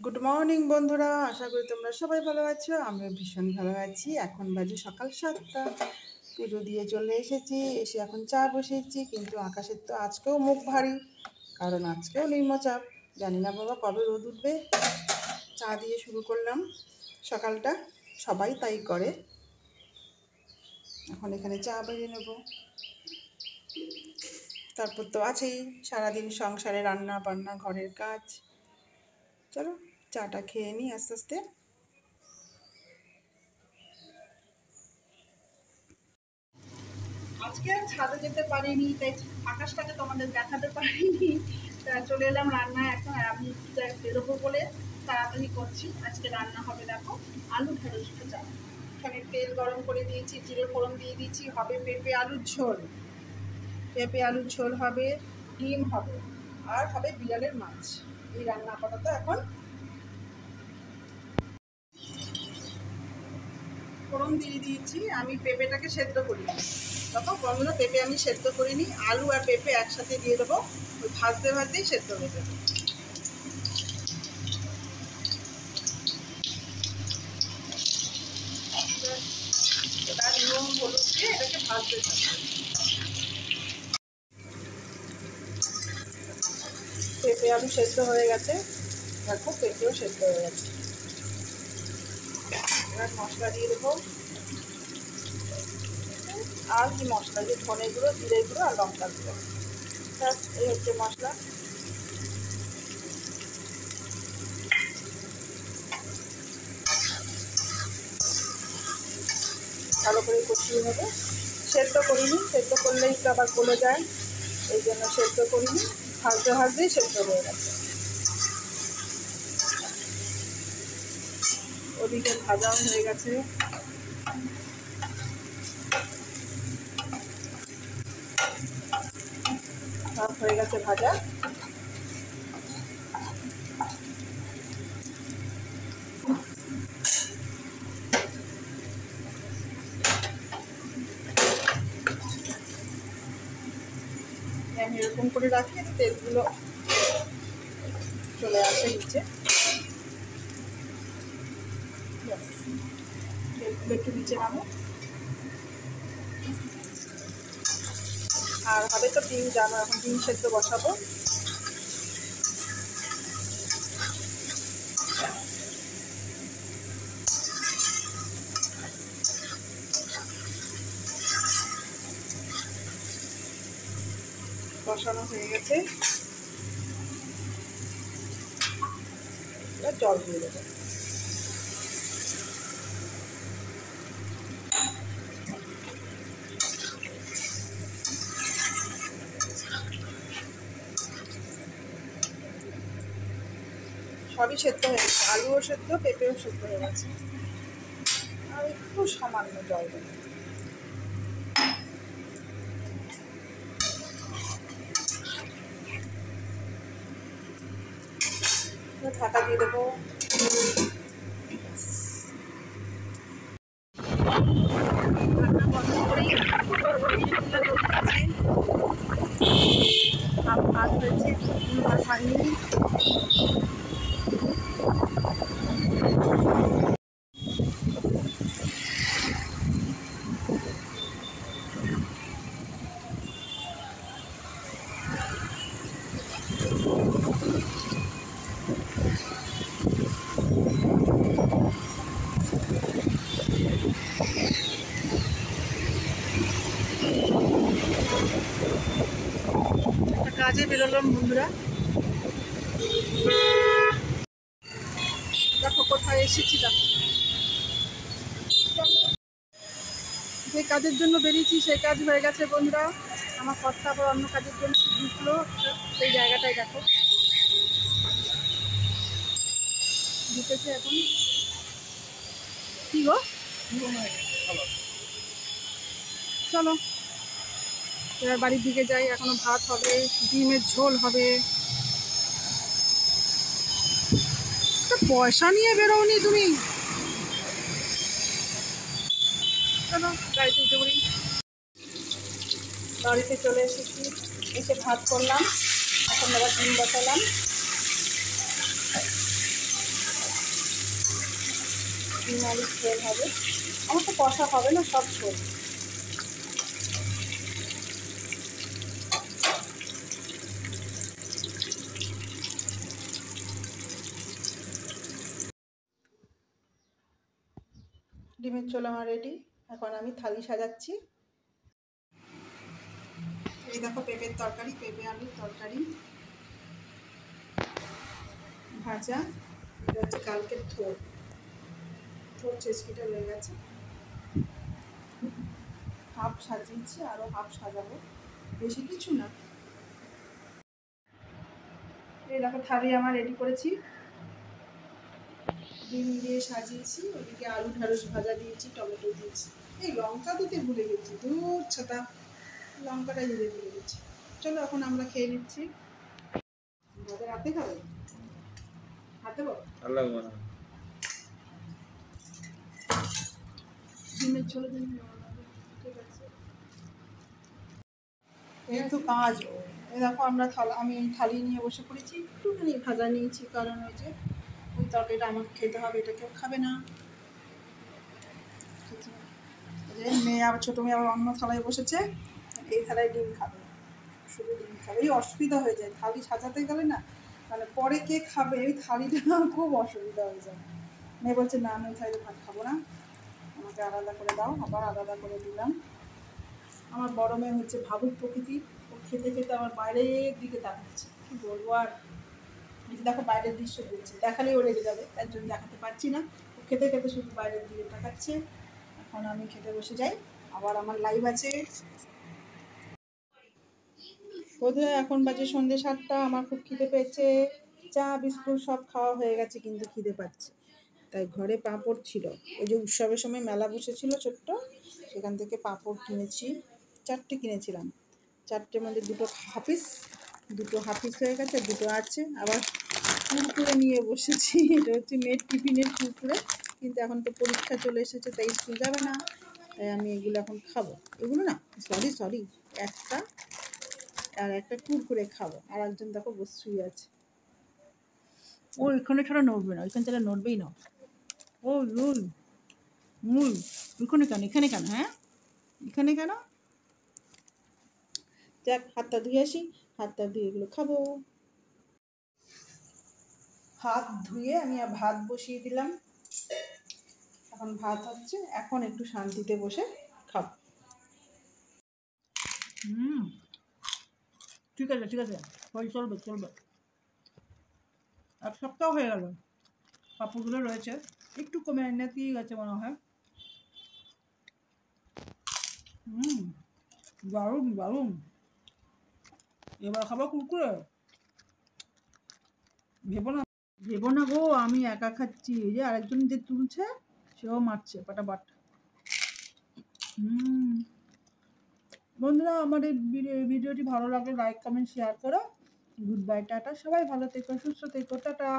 Good morning বন্ধুরা, আশা করি তোমরা সবাই ভালো আছো। আমিও ভীষণ ভালো আছি। এখন বাজে সকাল 7টা। পুজো দিয়ে চলে এসেছি, এসে এখন চা বসিয়েছি। কিন্তু আকাশের তো আজকেও মুখ ভারী, কারণ আজকেও নিম্নচাপ। জানি না বাবা কবে রোদ উঠবে। চা দিয়ে শুরু করলাম সকালটা, সবাই তাই করে। এখন এখানে চা বেরিয়ে নেব, তারপর তো আছেই সারাদিন সংসারে রান্না বান্না ঘরের কাজ। চলো চাটা খেয়ে নিই আস্তে আস্তে। আজকে আর ছাদে যেতে পারিনি, তাই আকাশটাকে তোমাদের দেখাতে পারিনি। তা চলে এলাম রান্নায়। এখন আমি বেরোবো বলে তাড়াতাড়ি করছি। আজকে রান্না হবে, দেখো, আলু ঢেঁড়স ভাজা। এখানে তেল গরম করে দিয়েছি, জিরে ফোড়ন দিয়ে দিয়েছি। হবে পেঁপে আলুর ঝোল, পেঁপে আলুর ঝোল হবে, ডিম হবে, আর হবে বিড়ালের মাছ। এই রান্না আপাতত এখন। ফোড়ন দিয়ে দিয়েছি। আমি পেঁপেটাকে সেদ্ধ করি, দেখো বন্ধুরা, পেঁপে আমি সেদ্ধ করিনি। আলু আর পেঁপে একসাথে দিয়ে দেবো, ওই ভাজতে ভাজতেই সেদ্ধ হয়ে যাবে। এবার নুন হলুদ দিয়ে এটাকে ভাজতে থাকবে। পেঁপে আলু সেদ্ধ হয়ে গেছে, দেখো পেঁপেও সেদ্ধ হয়ে গেছে। এবার মশলা দিয়ে দেবো। আর কি মশলা, যে ধনে গুঁড়ো, জিরে গুঁড়ো আর লঙ্কা গুঁড়ো, ব্যাস এই হচ্ছে মশলা। ভালো করে কষিয়ে নেবে। সেদ্ধ করিনি, সেদ্ধ করলেই তো আবার গলে যায়, এই জন্য সেদ্ধ করিনি। ভাজতে ভাজতেই সেদ্ধ হয়ে গেছে। ওদিকে ভাজাও হয়ে গেছে। সব হয়ে গেছে ভাজা। আমি এরকম করে রাখি, তেলগুলো চলে আসে নিচে। তেলগুলো একটু নিচে নামো। আর হবে তো ডিম, জানো এখন ডিম সেদ্ধ বসাবো। বসানো হয়ে গেছে, এবার জল দিয়ে দেবো। সবই সেদ্ধ হয়ে গেছে, আলুও সেদ্ধ, পেঁপেও সেদ্ধ হয়ে গেছে। আর একটু সামান্য জল দেবো। ঢাকা দিয়ে দেবো। রান্না বন্ধ করেই ভাত হয়েছে, ভাত হয়নি। কাজে বেরোলাম বন্ধুরা, দেখো কোথায় এসেছি। দেখো যে কাজের জন্য বেরিয়েছি সেই কাজ হয়ে গেছে বন্ধুরা। আমার কর্তা আবার অন্য কাজের জন্য ঢুকলো, সেই জায়গাটাই দেখো ঢুকেছে এখন। কি গো, চলো এবার বাড়ির দিকে যাই। এখনো ভাত হবে, ডিমের ঝোল হবে। পয়সা নিয়ে বেরোনি তুমি? চলো গাড়িতে উঠে পড়ি। বাড়িতে চলে এসেছি, এসে ভাত করলাম, এখন আবার ডিম বসালাম। ডিম আলু ঝোল হবে। আমার তো কষা হবে না, সব ঝোল। ডিমের ঝোল আমার রেডি। এখন আমি থালি সাজাচ্ছি। এই দেখো পেঁপের তরকারি, পেঁপে আলুর তরকারি ভাজা। এটা হচ্ছে কালকের থোড়, থোড় ছেঁচকিটা রয়ে গেছে, হাফ সাজিয়েছি, আরও হাফ সাজাবো, বেশি কিছু না। এই দেখো থালি আমার রেডি করেছি, ডিম দিয়ে সাজিয়েছি, ওদিকে আলু ঢ্যাঁড়স ভাজা দিয়েছি, টমেটো দিয়েছি। এই লঙ্কা দিতে ভুলে গেছি, দূর ছাতা, লঙ্কাটা দিতে ভুলে গেছি। চলো এখন আমরা খেয়ে নিচ্ছি। হাতে খাবে, হাতে বলো ডিমের ঝোল দিন। ঠিক আছে, এই তো কাজ। এই দেখো আমি থালি নিয়ে বসে পড়েছি, একটুখানি ভাজা নিয়েছি, কারণ ওই যে ওই তরকারিটা আমাকে খেতে হবে, এটা কেউ খাবে না। মেয়ে আবার, ছোটো মেয়ে আবার অন্য থালায় বসেছে, এই থালায় ডিম খাবে, শুধু ডিম খাবে। এই অসুবিধা হয়ে যায় থালি সাজাতে গেলে না, মানে পরে কে খাবে ওই থালিটা খুব অসুবিধা হয়ে যায়। মেয়ে বলছে না আমি থালিতে ভাত খাবো না, আমাকে আলাদা করে দাও, আবার আলাদা করে দিলাম। আমার বড় মেয়ে হচ্ছে ভাবুক প্রকৃতি, ও খেতে খেতে আমার বাইরের দিকে তাকাচ্ছে, কী বলবো আর। দেখো বাইরের দৃশ্য দিচ্ছে, দেখালেই ও রেগে যাবে, তার জন্য দেখাতে পারছি না। ও খেতে খেতে শুধু বাইরের দিকে তাকাচ্ছে। এখন আমি খেতে বসে যাই, আবার আমার লাইভ আছে। বোধহয় এখন বাজে সন্ধ্যে 7টা, আমার খুব খিদে পেয়েছে। চা বিস্কুট সব খাওয়া হয়ে গেছে, কিন্তু খিদে পাচ্ছে। তাই ঘরে পাঁপড় ছিল, ওই যে উৎসবের সময় মেলা বসেছিল ছোট্ট, সেখান থেকে পাঁপড় কিনেছি, 4টে কিনেছিলাম। 4টের মধ্যে দুটো হাফিস হয়ে গেছে, দুটো আছে। আবার কুরকুরে নিয়ে বসেছি, এটা হচ্ছে মেয়ের টিফিনের কুরকুরে, কিন্তু এখন তো পরীক্ষা চলে এসেছে, তাই স্কুল যাবে না, তাই আমি এগুলো এখন খাবো। এগুলো না, সরি, একটা কুরকুরে খাবো। আর একজন দেখো বসেই আছে, ও এখানে ছাড়া নড়বে না, ওইখান ছাড়া নড়বেই না। ও রুল মূল, ওইখানে কেন, এখানে কেন, হ্যাঁ এখানে কেন? যাক, হাতটা ধুয়ে আসি, হাতটা ধুয়ে এগুলো খাবো। হাত ধুয়ে আমি ভাত বসিয়ে দিলাম, এখন ভাত হচ্ছে, এখন একটু শান্তিতে বসে খাবো। ঠিক আছে চলবে। 1 সপ্তাহ হয়ে গেল, পাপড়গুলো রয়েছে, একটু কমে এনেতেই গেছে মনে হয়। দারুণ। এবার খাবো কুরকুরে, ভেবো না গো আমি একা খাচ্ছি, এই যে আরেকজন যে তুলছে সেও মারছে পাটাপাট। বন্ধুরা, আমার এই ভিডিওটি ভালো লাগলে লাইক কমেন্ট শেয়ার করো। গুড বাই, টাটা, সবাই ভালো থেকো, সুস্থ থেকো, টাটা।